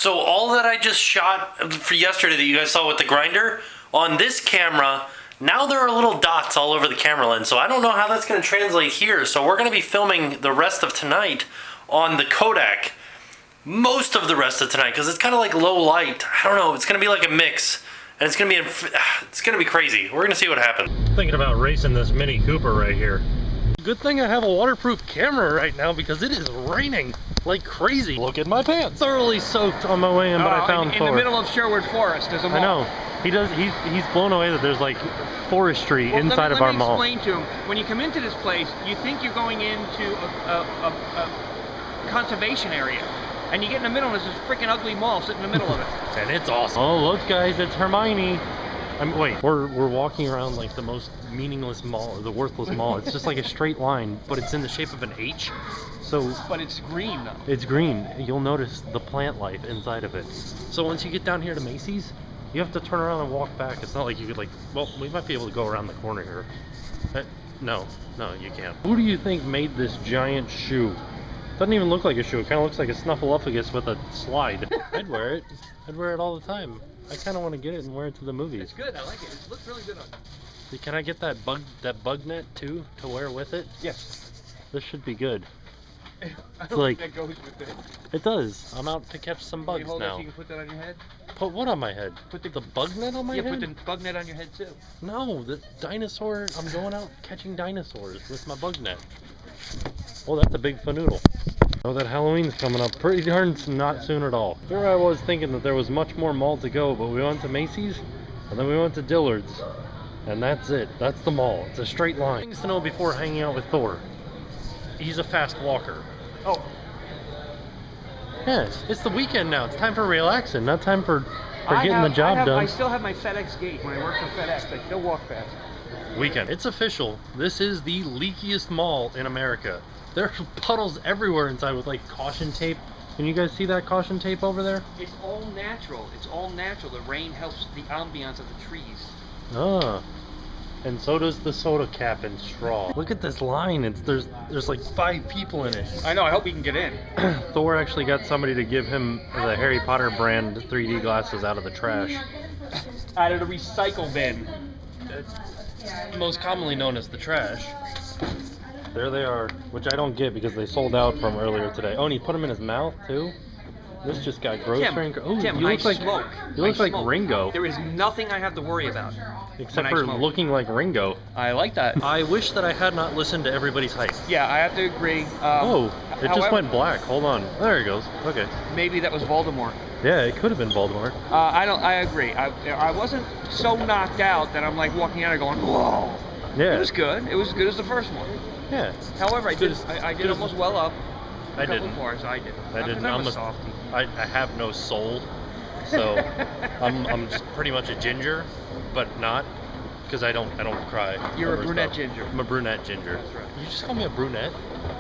So all that I just shot for yesterday that you guys saw with the grinder, on this camera, now there are little dots all over the camera lens. So I don't know how that's going to translate here. So we're going to be filming the rest of tonight on the Kodak. Most of the rest of tonight, because it's kind of like low light. I don't know, it's going to be like a mix. And it's going to be crazy. We're going to see what happens. Thinking about racing this Mini Cooper right here. Good thing I have a waterproof camera right now because it is raining like crazy. Look at my pants. Thoroughly soaked on my way in, but I found in the middle of Sherwood Forest, there's a mall. I know. He's blown away that there's like forestry inside of our mall. Let me explain to him. When you come into this place, you think you're going into a conservation area. And you get in the middle, and there's this freaking ugly mall sitting in the middle of it. And it's awesome. Oh, look, guys, it's Hermione. Wait, we're walking around like the most meaningless mall, or the worthless mall. It's just like a straight line, but it's in the shape of an H. So, but it's green, though. It's green. You'll notice the plant life inside of it. So once you get down here to Macy's, you have to turn around and walk back. It's not like you could well, we might be able to go around the corner here. No, you can't. Who do you think made this giant shoe? Doesn't even look like a shoe. It kind of looks like a snuffleupagus with a slide. I'd wear it. I'd wear it all the time. I kind of want to get it and wear it to the movies. It's good. I like it. It looks really good on you. Can I get that bug net too to wear with it? Yes. This should be good. I don't think that goes with it. It does. I'm out to catch some bugs hold now. So you can put that on your head? Put what on my head? Put the bug net on my head? Yeah, put the bug net on your head too. No, the dinosaur. I'm going out catching dinosaurs with my bug net. Oh, that's a big fanoodle. Oh, that Halloween's coming up pretty darn not soon at all. Here I was thinking that there was much more mall to go, but we went to Macy's, and then we went to Dillard's, and that's it. That's the mall. It's a straight line. Things to know before hanging out with Thor. He's a fast walker. Oh. Yeah, it's the weekend now. It's time for relaxing, not time for getting the job done. I still have my FedEx gate. When I work for FedEx, I still walk fast. Weekend. It's official. This is the leakiest mall in America. There are puddles everywhere inside with like caution tape. Can you guys see that caution tape over there? It's all natural. It's all natural. The rain helps the ambiance of the trees. Ah. And so does the soda cap and straw. Look at this line. There's like 5 people in it. I know. I hope we can get in. Thor actually got somebody to give him the Harry Potter brand 3D glasses out of the trash. Out of the recycle bin. Most commonly known as the trash. There they are, which I don't get because they sold out from earlier today. Oh, and he put them in his mouth too? This just got grocery. Tim, Oh, you look like smoke. You look like Ringo. There is nothing I have to worry about. Except for looking like Ringo. I like that. I wish that I had not listened to everybody's hype. Yeah, I have to agree. It just went black. Hold on. There it goes. Okay. Maybe that was Voldemort. Yeah, it could have been Voldemort. I agree. I wasn't so knocked out that I'm like walking out and going, whoa. Yeah. It was good. It was as good as the first one. Yeah. However, I did almost well up. I didn't. I did. I didn't. I'm a softie. I have no soul, so I'm just pretty much a ginger, but not because I don't cry. You're a brunette ginger. I'm a brunette ginger. That's right. You just call me a brunette?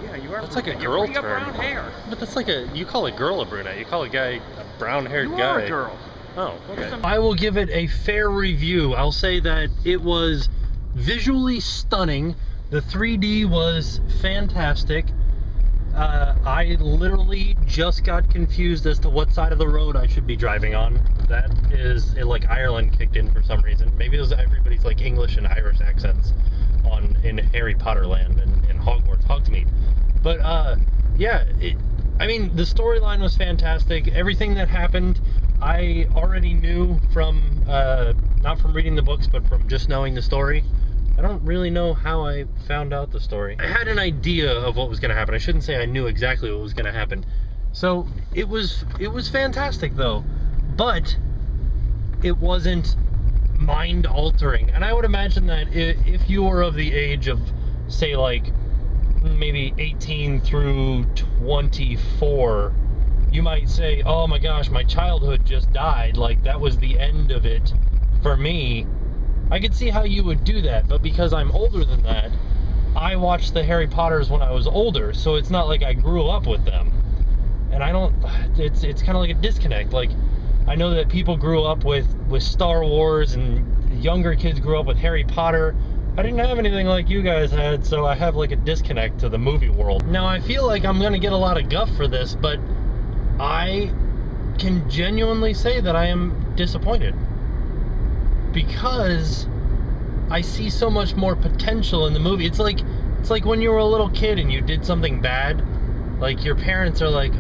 Yeah, you are. That's like a girl term. You got brown hair. But that's like you call a girl a brunette. You call a guy a brown-haired guy. You are a girl. Oh, okay. I will give it a fair review. I'll say that it was visually stunning. The 3D was fantastic. I literally just got confused as to what side of the road I should be driving on. That is, like Ireland kicked in for some reason. Maybe it was everybody's like English and Irish accents in Harry Potter land and in Hogwarts, Hogsmeade. But yeah, I mean, the storyline was fantastic. Everything that happened, I already knew from, not from reading the books, but from just knowing the story. I don't really know how I found out the story. I had an idea of what was going to happen. I shouldn't say I knew exactly what was going to happen. So it was fantastic though, but it wasn't mind altering. And I would imagine that if you were of the age of, say, like maybe 18 through 24, you might say, oh my gosh, my childhood just died. Like that was the end of it for me. I could see how you would do that, but because I'm older than that, I watched the Harry Potters when I was older, so it's not like I grew up with them. And I don't, it's kind of like a disconnect. Like, I know that people grew up with Star Wars, and younger kids grew up with Harry Potter. I didn't have anything like you guys had, so I have like a disconnect to the movie world. Now, I feel like I'm gonna get a lot of guff for this, but I can genuinely say that I am disappointed, because I see so much more potential in the movie. It's like when you were a little kid and you did something bad, like your parents are like,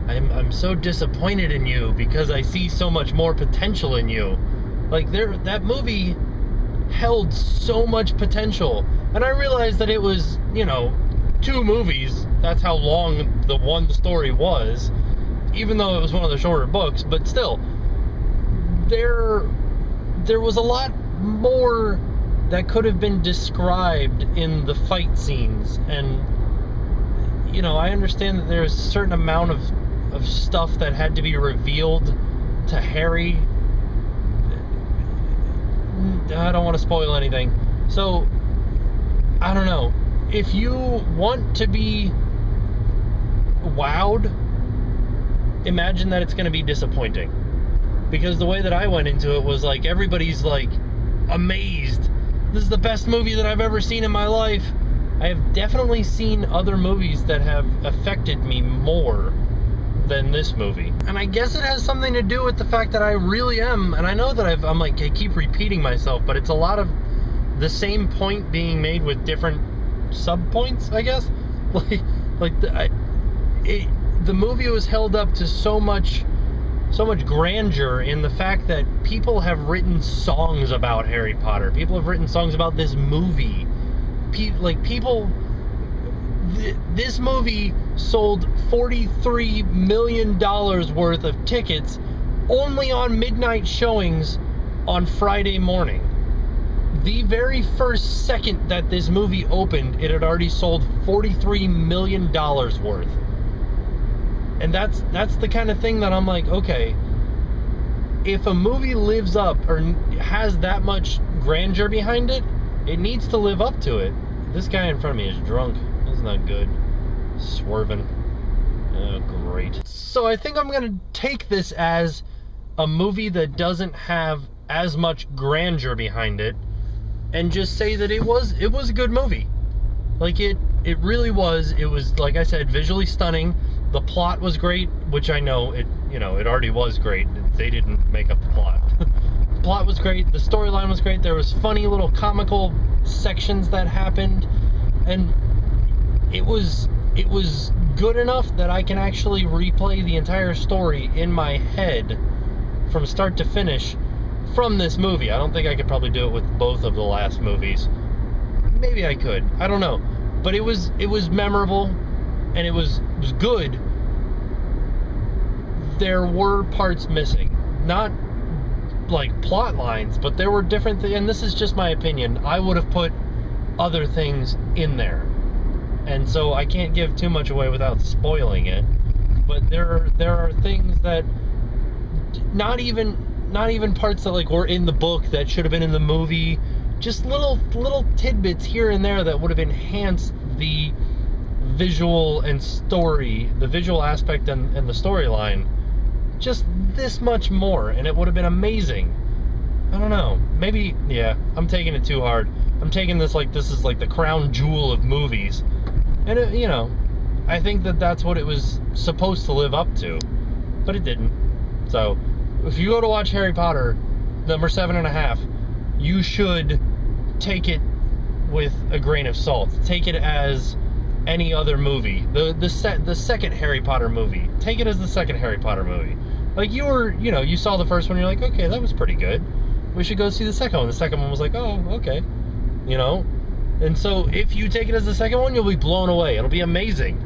I'm so disappointed in you because I see so much more potential in you. Like that movie held so much potential, and I realized that it was, 2 movies. That's how long the one story was, even though it was one of the shorter books. But still, there was a lot more that could have been described in the fight scenes. And I understand that there's a certain amount of stuff that had to be revealed to Harry. I don't want to spoil anything, so I don't know. If you want to be wowed, imagine that it's going to be disappointing, because the way that I went into it was like, everybody's like amazed, this is the best movie that I've ever seen in my life. I have definitely seen other movies that have affected me more than this movie, and I guess it has something to do with the fact that I really am, and I know that I keep repeating myself, but it's a lot of the same point being made with different sub points, I guess. The movie was held up to so much grandeur in the fact that people have written songs about Harry Potter. People have written songs about this movie. This movie sold $43 million worth of tickets only on midnight showings on Friday morning. The very first second that this movie opened, it had already sold $43 million worth. And that's the kind of thing that I'm like, okay, if a movie lives up or has that much grandeur behind it, it needs to live up to it. This guy in front of me is drunk. That's not good. Swerving. Oh, great. So I think I'm gonna take this as a movie that doesn't have as much grandeur behind it, and just say that it was a good movie. Like, it really was. It was, like I said, visually stunning. The plot was great, which I know it already was great. They didn't make up the plot. The plot was great. The storyline was great. There was funny little comical sections that happened, and it was good enough that I can actually replay the entire story in my head from start to finish from this movie. I don't think I could probably do it with both of the last movies. Maybe I could. I don't know. But it was memorable, and it was good. There were parts missing. Not like plot lines, but there were different things, and this is just my opinion. I would have put other things in there. And so I can't give too much away without spoiling it. But there are things that not even parts that like were in the book that should have been in the movie. Just little tidbits here and there that would have enhanced the visual and story, the visual aspect and the storyline, just this much more, and it would have been amazing. I don't know. Maybe, yeah, I'm taking it too hard. I'm taking this like this is like the crown jewel of movies. And, I think that that's what it was supposed to live up to. But it didn't. So, if you go to watch Harry Potter, number 7.5, you should take it with a grain of salt. Take it as any other movie. The second Harry Potter movie. Take it as the second Harry Potter movie. Like, you saw the first one, you're like, okay, that was pretty good. We should go see the second one. The second one was like, oh, okay. And so if you take it as the second one, you'll be blown away. It'll be amazing.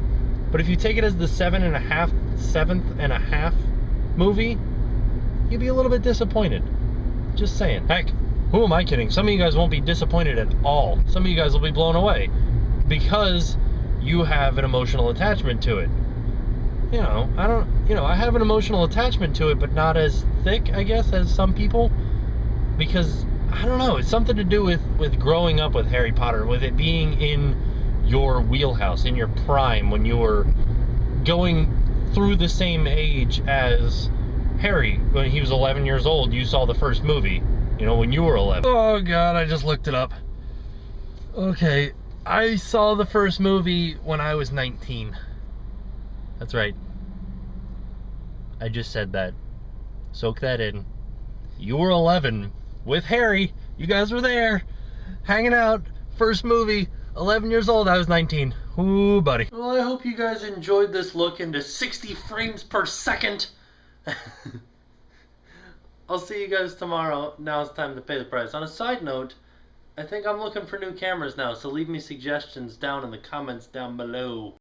But if you take it as the seventh and a half movie, you'll be a little bit disappointed. Just saying. Heck, who am I kidding? Some of you guys won't be disappointed at all. Some of you guys will be blown away because you have an emotional attachment to it. I have an emotional attachment to it, but not as thick, I guess, as some people, because I don't know, it's something to do with growing up with Harry Potter, with it being in your wheelhouse, in your prime, when you were going through the same age as Harry. When he was 11 years old, you saw the first movie, when you were 11. Oh God, I just looked it up. Okay, I saw the first movie when I was 19. That's right. I just said that. Soak that in. You were 11 with Harry. You guys were there, hanging out. First movie, 11 years old. I was 19. Ooh, buddy. Well, I hope you guys enjoyed this look into 60 frames per second. I'll see you guys tomorrow. Now it's time to pay the price. On a side note, I think I'm looking for new cameras now, so leave me suggestions down in the comments down below.